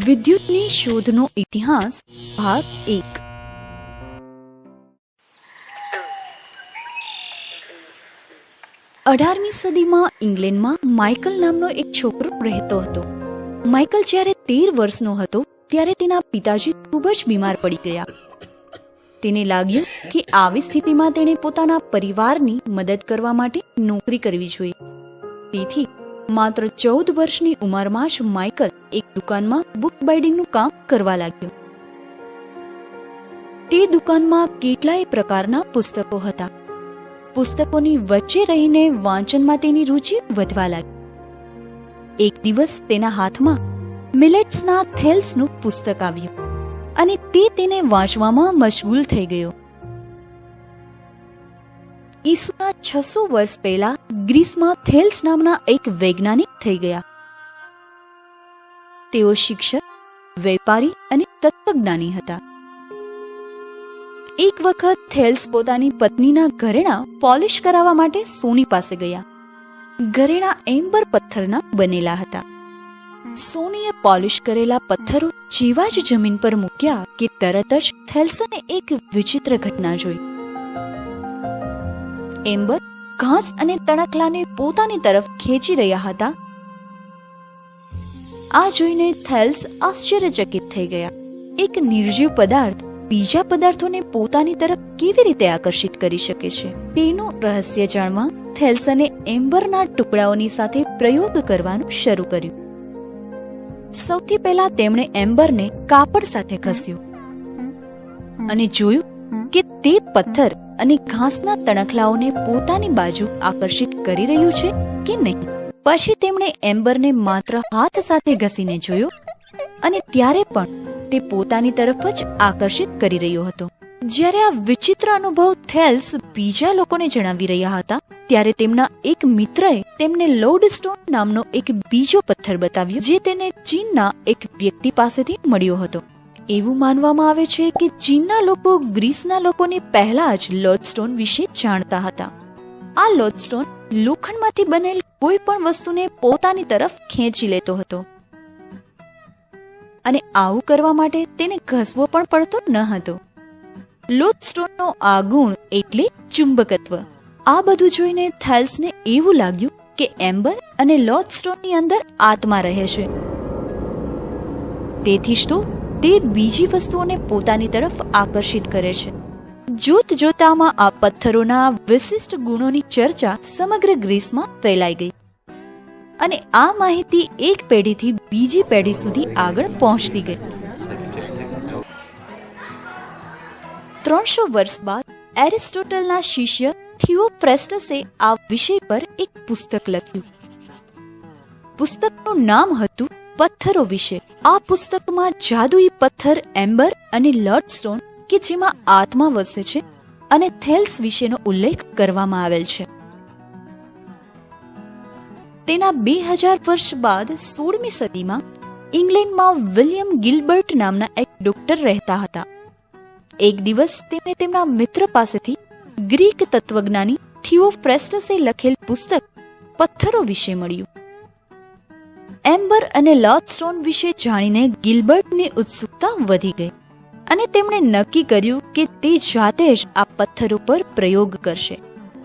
વિદ્યુતની શોધનો ઇતિહાસ ભાગ 1। અઢારમી સદીમાં ઇંગ્લેન્ડમાં માઇકલ નામનો એક છોકરો રહેતો હતો। માઇકલ જ્યારે 13 વર્ષનો હતો ત્યારે તેના પિતાજી ખૂબ જ બીમાર પડી ગયા। તેને લાગ્યું કે આવી સ્થિતિમાં તેણે પોતાના પરિવારની મદદ કરવા માટે નોકરી કરવી જોઈએ। તેથી માત્ર 14 વર્ષની ઉંમરમાં જ માઇકલ એક દુકાનમાં બુક બાઇન્ડિંગનું કામ કરવા લાગ્યો। તે દુકાનમાં કેટલાય પ્રકારના પુસ્તકો હતા। પુસ્તકોની વચ્ચે રહીને વાંચનમાં તેની રુચિ વધવા લાગી। એક દિવસ તેના હાથમાં મિલેટ્સના થેલ્સનું પુસ્તક આવ્યું અને તે તેને વાંચવામાં મશગુલ થઈ ગયો। ઈસુના 600 વર્ષ પહેલા ગ્રીસમાં થેલ્સ નામના એક વૈજ્ઞાનિક થઈ ગયા। તેઓ શિક્ષક, વેપારી અને તત્વજ્ઞાની હતા। એક વખત થેલ્સ પોતાની પત્નીના ઘરેણાં પોલિશ કરાવવા માટે સોની પાસે ગયા। ઘરેણાં એમ્બર પથ્થરના બનેલા હતા। સોનીએ પોલિશ કરેલા પથ્થરો જેવા જ જમીન પર મૂક્યા કે તરત જ થેલ્સને એક વિચિત્ર ઘટના જોઈ। એમ્બર ઘાસ અને તણખલાને પોતાની તરફ ખેંચી રહ્યા હતા। આ જોઈને થેલ્સ આશ્ચર્યચકિત થઈ ગયા। એક નિર્જીવ પદાર્થ બીજા પદાર્થોને પોતાની તરફ કેવી રીતે આકર્ષિત કરી શકે છે તેનું રહસ્ય જાણવા થેલ્સને એમ્બરના ટુકડાઓની સાથે પ્રયોગ કરવાનું શરૂ કર્યું। સૌથી પહેલા તેમણે એમ્બરને કાપડ સાથે ઘસ્યું અને જોયું કે તે પથ્થર અને ઘાસના તણખલાઓને પોતાની બાજુ આકર્ષિત કરી રહ્યું છે કે નહીં। પછી તેમણે એમ્બરને માત્ર હાથ સાથે ઘસીને જોયો અને ત્યારે પણ તે પોતાની તરફ જ આકર્ષિત કરી રહ્યો હતો। જ્યારે આ વિચિત્ર અનુભવ થેલ્સ બીજા લોકોને જણાવી રહ્યા હતા ત્યારે તેમના એક મિત્રએ તેમને લોડસ્ટોન નામનો એક બીજો પથ્થર બતાવ્યો જે તેને ચીનના એક વ્યક્તિ પાસેથી મળ્યો હતો। એવું માનવામાં આવે છે કે ચીનના લોકો ગ્રીસના લોકોની પહેલા જ લોડસ્ટોન વિશે જાણતા હતા। આ લોડસ્ટોન લોખંડમાંથી બનેલ કોઈ પણ વસ્તુને પોતાની તરફ ખેંચી લેતો હતો અને આવું કરવા માટે તેને ઘસવો પણ પડતો ન હતો। લોડસ્ટોનનો આ ગુણ એટલે ચુંબકત્વ। આ બધું જોઈને થેલ્સને એવું લાગ્યું કે એમ્બર અને લોડસ્ટોનની અંદર આત્મા રહે છે। તેથી જ તો તે બીજી વસ્તુઓને પોતાની તરફ આકર્ષિત કરે છે। જોત જોતામાં આ પથ્થરોના વિશિષ્ટ ગુણોની ચર્ચા સમગ્ર ગ્રીસમાં ફેલાઈ ગઈ અને આ માહિતી એક પેઢીથી બીજી પેઢી સુધી આગળ પહોંચતી ગઈ। 300 વર્ષ બાદ એરિસ્ટોટલના શિષ્ય થિયોફ્રેસ્ટસે આ વિષય પર એક પુસ્તક લખ્યું। પુસ્તકનું નામ હતું પથ્થરો વિશે। આ પુસ્તકમાં જાદુઈ પથ્થર એમ્બર અને લોડસ્ટોન કે જેમાં આત્મા વસે છે અને થેલ્સ વિશેનો ઉલ્લેખ કરવામાં આવેલ છે। તેના 2000 વર્ષ બાદ 16મી સદીમાં ઇંગ્લેન્ડમાં વિલિયમ ગિલ્બર્ટ નામના એક ડોક્ટર રહેતા હતા। એક દિવસ તેમને તેમના મિત્ર પાસેથી ગ્રીક તત્વજ્ઞાની થિયોફ્રેસ્ટસે લખેલ પુસ્તક પથ્થરો વિશે મળ્યું। એમ્બર અને લોડસ્ટોન વિશે જાણીને ગિલ્બર્ટની ઉત્સુકતા વધી ગઈ અને તેમણે નક્કી કર્યું કે તે જાતે જ આ પથ્થરો પર પ્રયોગ કરશે।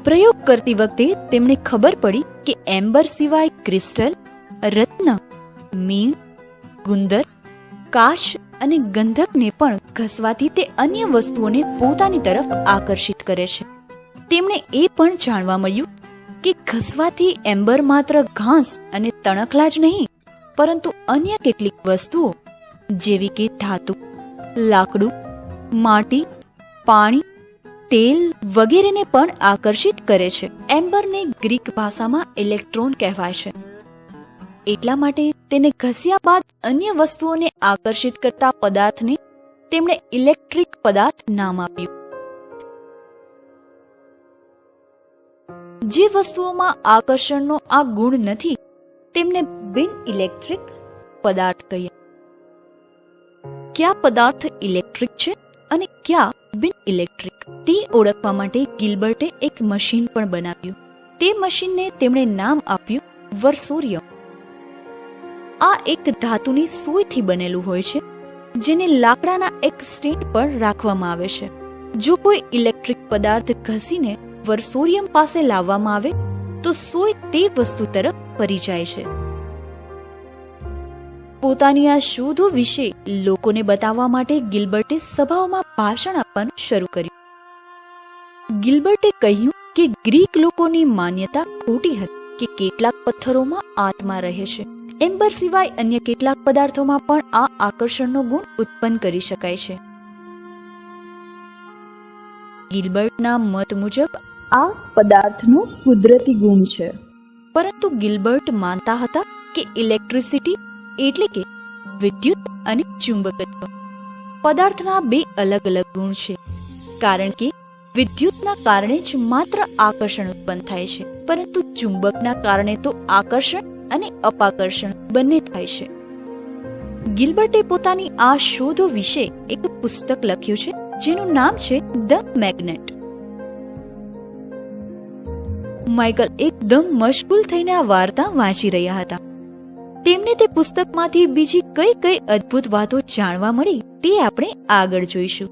પ્રયોગ કરતી વખતે તેમને ખબર પડી કે એમ્બર સિવાય ક્રિસ્ટલ, રત્ન, મીણ, ગુંદર, કાચ અને ગંધકને પણ ઘસવાથી તે અન્ય વસ્તુઓને પોતાની તરફ આકર્ષિત કરે છે। તેમણે એ પણ જાણવા મળ્યું કે ઘસવાથી એમ્બર માત્ર ઘાસ અને તણખલા જ નહીં પરંતુ અન્ય કેટલીક વસ્તુઓ જેવી કે ધાતુ, લાકડું, માટી, પાણી, તેલ વગેરેને પણ આકર્ષિત કરે છે। એમ્બરને ગ્રીક ભાષામાં ઇલેક્ટ્રોન કહેવાય છે। એટલા માટે તેને ઘસ્યા બાદ અન્ય વસ્તુઓને આકર્ષિત કરતા પદાર્થને તેમણે ઇલેક્ટ્રિક પદાર્થ નામ આપ્યું। જે વસ્તુઓમાં આકર્ષણનો આ ગુણ નથી તેમને બિન ઇલેક્ટ્રિક પદાર્થ કહીએ। કયા પદાર્થ ઇલેક્ટ્રિક છે અને કયા બિન ઇલેક્ટ્રિક તે ઓળખવા માટે ગિલ્બર્ટે એક મશીન પણ બનાવ્યું। તે મશીનને તેમણે નામ આપ્યું વર્સોરિયમ। આ એક ધાતુની સોયથી બનેલું હોય છે, જેને લાકડાના એક સ્ટેન્ડ પર રાખવામાં આવે છે. જો કોઈ ઇલેક્ટ્રિક પદાર્થ ઘસીને વર્સોરિયમ પાસે લાવવામાં આવે તો સોય તે વસ્તુ તરફ ફરી જાય છે. પોતાની આ શોધો વિશે લોકોને બતાવવા માટે ગિલ્બર્ટે સભાઓમાં ભાષણ આપવાનું શરૂ કર્યું. ગિલ્બર્ટે કહ્યું કે ગ્રીક લોકોની માન્યતા ખોટી હતી કે કેટલાક પથ્થરોમાં આત્મા રહે છે. એમ્બર સિવાય અન્ય કેટલાક પદાર્થોમાં પણ આ આકર્ષણનો ગુણ ઉત્પન્ન કરી શકાય છે. ગિલ્બર્ટના મત મુજબ આ પદાર્થનો કુદરતી ગુણ છે. પરંતુ ગિલ્બર્ટ માનતા હતા કે ઇલેક્ટ્રિસિટી એટલે કે વિદ્યુત અને ચુંબકત્વ પદાર્થના બે અલગ અલગ ગુણ છે, કારણ કે વિદ્યુતના કારણે જ માત્ર આકર્ષણ ઉત્પન્ન થાય છે, પરંતુ ચુંબકના કારણે તો આકર્ષણ અને અપાકર્ષણ બંને થાય છે. ગિલ્બર્ટે પોતાની આ શોધો વિશે એક પુસ્તક લખ્યું છે, જેનું નામ છે ધ મેગ્નેટ. માઇકલ એકદમ મશગુલ થઈને આ વાર્તા વાંચી રહ્યા હતા. તેમને તે પુસ્તકમાંથી બીજી કઈ કઈ અદ્ભુત વાતો જાણવા મળી તે આપણે આગળ જોઈશું.